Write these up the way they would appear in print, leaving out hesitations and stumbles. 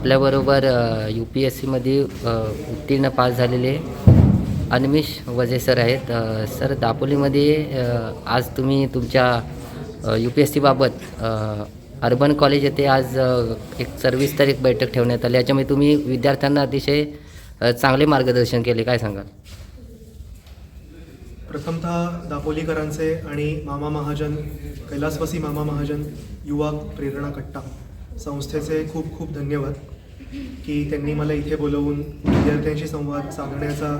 आपल्याबरोबर UPSCमध्ये उत्तीर्ण पास झालेले अनिमिष वजे सर आहेत. सर, दापोलीमध्ये आज तुम्ही तुमच्या UPSCबाबत अर्बन कॉलेज येथे आज एक सविस्तर एक बैठक ठेवण्यात आली. याच्यामध्ये तुम्ही विद्यार्थ्यांना अतिशय चांगले मार्गदर्शन केले, काय सांगाल? प्रथमतः दापोलीकरांचे आणि मामा महाजन, कैलासवासी मामा महाजन युवा प्रेरणा कट्टा संस्थेचे खूप खूप धन्यवाद की त्यांनी मला इथे बोलवून विद्यार्थ्यांशी संवाद साधण्याचा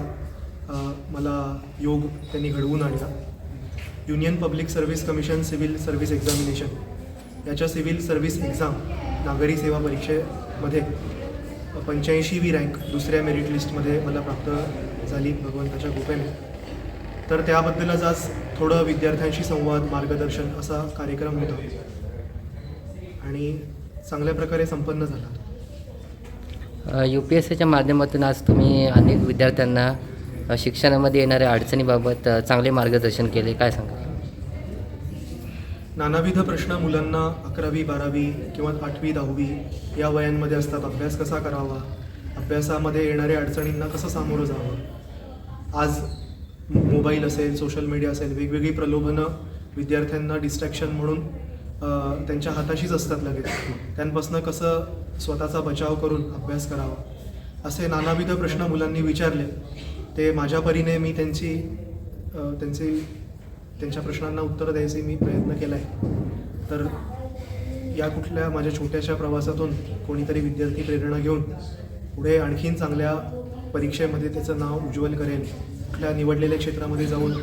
मला योग त्यांनी घडवून आणला. Union public service commission civil service examination याच्या सिव्हिल सर्व्हिस एक्झाम नागरी सेवा परीक्षेमध्ये 85वी रँक दुसऱ्या मेरिट लिस्टमध्ये मला प्राप्त झाली भगवंताच्या कृपेने. तर त्याबद्दलच आज थोडं विद्यार्थ्यांशी संवाद मार्गदर्शन असा कार्यक्रम होता आणि चांगल्या प्रकारे संपन्न झाला. UPSCच्या माध्यमातून आज तुम्ही अनेक विद्यार्थ्यांना शिक्षणामध्ये येणाऱ्या अडचणीबाबत चांगले मार्गदर्शन केले, काय सांगाल? नानाविध प्रश्न मुलांना 11वी 12वी किंवा 8वी 10वी या वयांमध्ये असतात. अभ्यास कसा करावा, अभ्यासामध्ये येणाऱ्या अडचणींना कसं सामोरं जावं. आज मोबाईल असेल, सोशल मीडिया असेल, वेगवेगळी प्रलोभनं विद्यार्थ्यांना डिस्ट्रॅक्शन म्हणून त्यांच्या हाताशीच असतात. लगेच त्यांपासून कसं स्वतःचा बचाव करून अभ्यास करावा असे नानाविध प्रश्न मुलांनी विचारले. ते माझ्या परीने मी त्यांच्या प्रश्नांना उत्तर द्यायचे मी प्रयत्न केला आहे. तर या कुठल्या माझ्या छोट्याशा प्रवासातून कोणीतरी विद्यार्थी प्रेरणा घेऊन पुढे आणखीन चांगल्या परीक्षेमध्ये त्याचं नाव उज्ज्वल करेल, कुठल्या निवडलेल्या क्षेत्रामध्ये जाऊन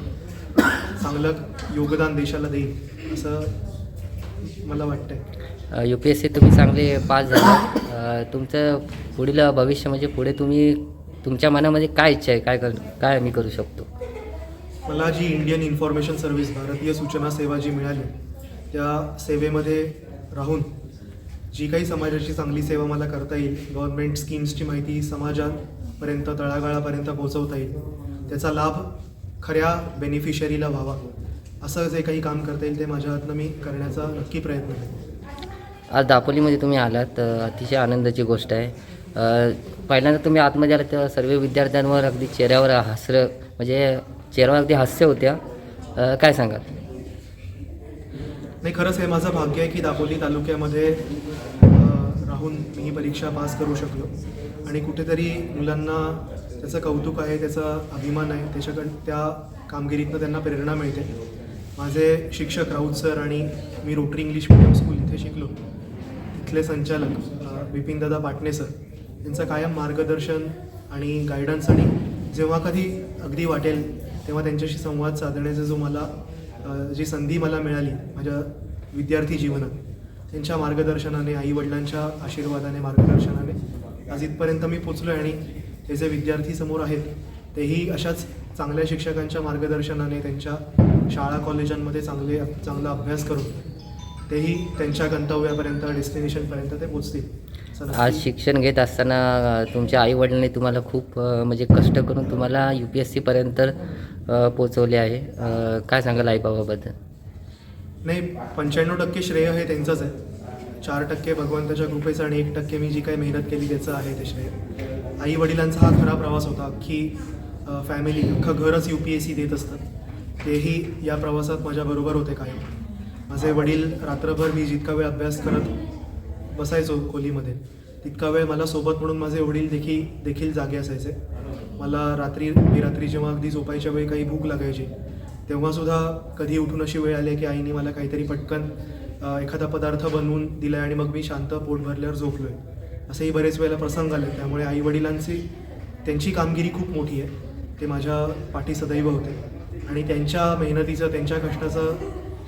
चांगलं योगदान देशाला देईल असं मला वाटतंय. UPSC तुम्ही चांगले पास झाले. तुमचं पुढील भविष्य म्हणजे पुढे तुम्ही तुमच्या मनामध्ये काय इच्छा आहे, काय आम्ही करू शकतो? मला जी इंडियन इन्फॉर्मेशन सर्व्हिस भारतीय सूचना सेवा जी मिळाली त्या सेवेमध्ये राहून जी काही समाजाची चांगली सेवा मला करता येईल, गव्हर्नमेंट स्कीम्सची माहिती समाजापर्यंत तळागाळापर्यंत पोहोचवता येईल, त्याचा लाभ खऱ्या बेनिफिशरीला व्हावा असं जे काही काम करता येईल ते माझ्या हातनं मी करण्याचा नक्की प्रयत्न करेन. आज दापोलीमध्ये तुम्ही आलात, अतिशय आनंदाची गोष्ट आहे. पहिल्यांदा तुम्ही आतमध्ये आलात तेव्हा सर्व विद्यार्थ्यांवर अगदी चेहऱ्यावर अगदी हास्य होत्या, काय सांगाल? नाही, खरंच हे माझं भाग्य आहे की दापोली तालुक्यामध्ये राहून मी ही परीक्षा पास करू शकलो आणि कुठेतरी मुलांना त्याचं कौतुक आहे, त्याचा अभिमान आहे, त्या कामगिरीतनं त्यांना प्रेरणा मिळते. माझे शिक्षक राऊत सर आणि मी रोटरी इंग्लिश मीडियम स्कूल इथे शिकलो, तिथले संचालक विपिनदादा पाटणे सर यांचं कायम मार्गदर्शन आणि गायडन्स आणि जेव्हा कधी अगदी वाटेल तेव्हा त्यांच्याशी संवाद साधण्याचा जी संधी मला मिळाली माझ्या विद्यार्थी जीवनात, त्यांच्या मार्गदर्शनाने, आईवडिलांच्या आशीर्वादाने, मार्गदर्शनाने आज इथपर्यंत मी पोचलो आहे. आणि हे जे विद्यार्थी समोर आहेत तेही अशाच चांगल्या शिक्षकांच्या मार्गदर्शनाने त्यांच्या शाळा कॉलेजांमध्ये चांगला अभ्यास करून तेही त्यांच्या गंतव्यापर्यंत, डेस्टिनेशनपर्यंत ते पोचतील. आज शिक्षण घेत असताना तुमच्या आईवडिलांनी तुम्हाला खूप कष्ट करून तुम्हाला UPSCपर्यंत पोचवले आहे, काय सांगाल आईबाबाबद्दल? नाही, 95% श्रेय हे त्यांचंच आहे. 4% भगवंताच्या कृपेचं आणि 1% मी जी काही मेहनत केली त्याचं आहे ते श्रेय. आई वडिलांचा हा खरा प्रवास होता. अख्खी फॅमिली, अख्खं घरच UPSC देत असतं. तेही या प्रवासात माझ्याबरोबर होते कायम. माझे वडील रात्रभर मी जितका वेळ अभ्यास करत बसायचो खोलीमध्ये तितका वेळ मला सोबत म्हणून माझे वडील देखील जागे असायचे. मला रात्री जेव्हा अगदी झोपायच्या वेळी काही भूक लागायची तेव्हासुद्धा कधी उठून अशी वेळ आली की आईने मला काहीतरी पटकन एखादा पदार्थ बनवून दिला आणि मग मी शांत पोट भरल्यावर झोपलो आहे, असेही बरेच वेळेला प्रसंग आले. त्यामुळे आईवडिलांची त्यांची कामगिरी खूप मोठी आहे, ते माझ्या पाठी सदैव होते आणि त्यांच्या मेहनतीचं, त्यांच्या कष्टाचं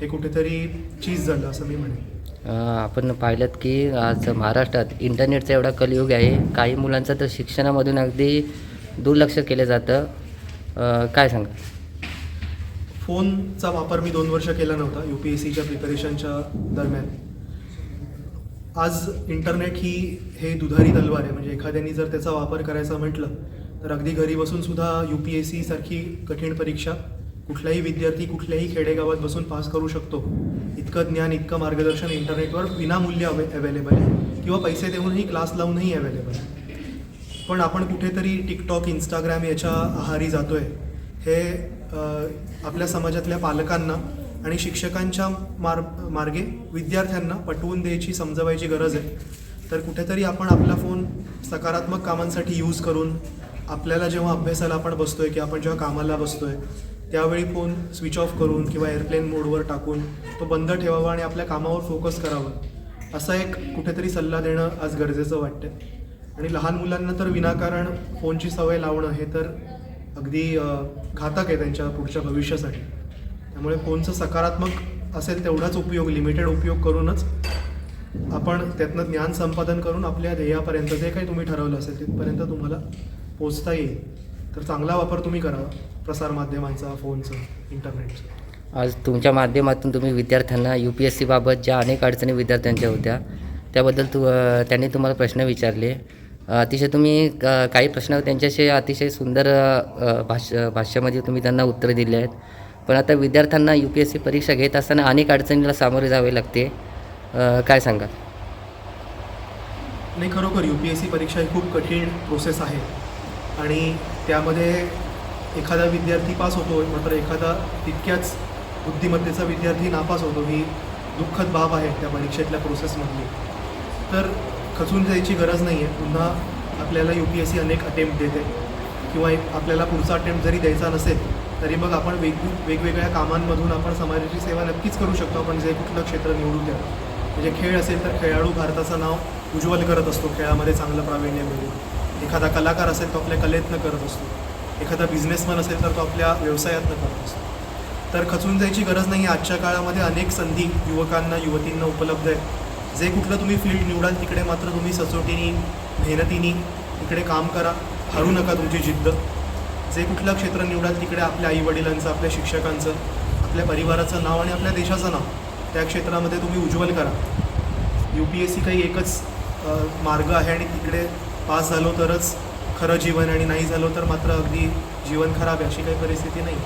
हे कुठेतरी चीज झालं असं मी म्हणेन. आपण पाहिलं की आज महाराष्ट्रात इंटरनेटचा एवढा कलियुग आहे, काही मुलांचं तर शिक्षणामधून अगदी दुर्लक्ष केलं जातं, काय सांगा? फोनचा वापर मी 2 वर्ष केला नव्हता UPSCच्या प्रिपरेशनच्या दरम्यान. आज इंटरनेट हे दुधारी तलवार आहे. म्हणजे एखाद्याने जर त्याचा वापर करायचा म्हटलं तर अगदी घरी बसून सुद्धा UPSC सारखी कठीण परीक्षा कुठलाही विद्यार्थी कुठल्याही खेडेगावात बसून पास करू शकतो. इतकं ज्ञान, इतकं मार्गदर्शन इंटरनेटवर विनामूल्य अवेलेबल आहे किंवा पैसे देऊनही क्लास लावूनही अवेलेबल आहे. पण आपण कुठेतरी टिकटॉक, इंस्टाग्राम याच्या आहारी जातो आहे, हे आपल्या समाजातल्या पालकांना आणि शिक्षकांच्या मार्गे विद्यार्थ्यांना पटवून द्यायची, समजवायची गरज आहे. तर कुठेतरी आपण आपला फोन सकारात्मक कामांसाठी यूज करून, आपल्याला जेव्हा अभ्यासाला आपण बसतो आहे किंवा आपण जेव्हा कामाला बसतो आहे त्यावेळी फोन स्विच ऑफ करून किंवा एअरप्लेन मोडवर टाकून तो बंद ठेवावा आणि आपल्या कामावर फोकस करावा, असा एक कुठेतरी सल्ला देणं आज गरजेचं वाटतं. आणि लहान मुलांना तर विनाकारण फोनची सवय लावणं हे तर अगदी घातक आहे त्यांच्या पुढच्या भविष्यासाठी. त्यामुळे फोनचं सकारात्मक असेल तेवढाच उपयोग, लिमिटेड उपयोग करूनच आपण त्यातनं ज्ञान संपादन करून आपल्या ध्येयापर्यंत, जे काही तुम्ही ठरवलं असेल तिथपर्यंत तुम्हाला पोचता येईल. तर चांगला वापर तुम्ही करा प्रसारमाध्यमांचा, फोनचा, इंटरनेटचा. आज तुमच्या माध्यमातून तुम्ही विद्यार्थ्यांना UPSCबाबत ज्या अनेक अडचणी विद्यार्थ्यांच्या होत्या त्याबद्दल त्यांनी तुम्हाला प्रश्न विचारले. अतिशय तुम्ही काही प्रश्न त्यांच्याशी अतिशय सुंदर भाषेमध्ये तुम्ही त्यांना उत्तरं दिली आहेत. पण आता विद्यार्थ्यांना UPSC परीक्षा घेत असताना अनेक अडचणीला सामोरे जावे लागते, काय सांगाल? नाही, खरोखर UPSC परीक्षा ही खूप कठीण प्रोसेस आहे आणि त्यामध्ये एखादा विद्यार्थी पास होतो, मात्र एखादा तितक्याच बुद्धिमत्तेचा विद्यार्थी नापास होतो. ही दुःखद बाब आहे त्या परीक्षेतल्या प्रोसेसमधली. तर खचून जायची गरज नाही आहे. पुन्हा आपल्याला UPSC अनेक अटेम्प्ट देते किंवा आपल्याला पुढचा अटेम्प्ट जरी द्यायचा नसेल तरी मग आपण वेगवेगळ्या कामांमधून आपण समाजाची सेवा नक्कीच करू शकतो. आपण जे कुठलं क्षेत्र निवडू द्या, म्हणजे खेळ असेल तर खेळाडू भारताचं नाव उज्ज्वल करत असतो, खेळामध्ये चांगलं प्रावीण्य मिळवून. एखादा कलाकार असेल तो आपल्या कलेतनं करत असतो, एखादा बिझनेसमॅन असेल तर तो आपल्या व्यवसायातनं करत असतो. तर खचून जायची गरज नाही आहे. आजच्या काळामध्ये अनेक संधी युवकांना, युवतींना उपलब्ध आहेत. जे कुठलं तुम्ही फील्ड निवडाल तिकडे मात्र तुम्ही सचोटीने, मेहनतीने तिकडे काम करा, हारू नका तुमची जिद्द. जे कुठलं क्षेत्र निवडाल तिकडे आपल्या आईवडिलांचं, आपल्या शिक्षकांचं, आपल्या परिवाराचं नाव आणि आपल्या देशाचं नाव त्या क्षेत्रामध्ये तुम्ही उज्ज्वल करा. UPSC काही एकच मार्ग आहे आणि तिकडे पास झालो तरच खरं जीवन आणि नाही झालो तर मात्र अगदी जीवन खराब आहे, अशी काही परिस्थिती नाही.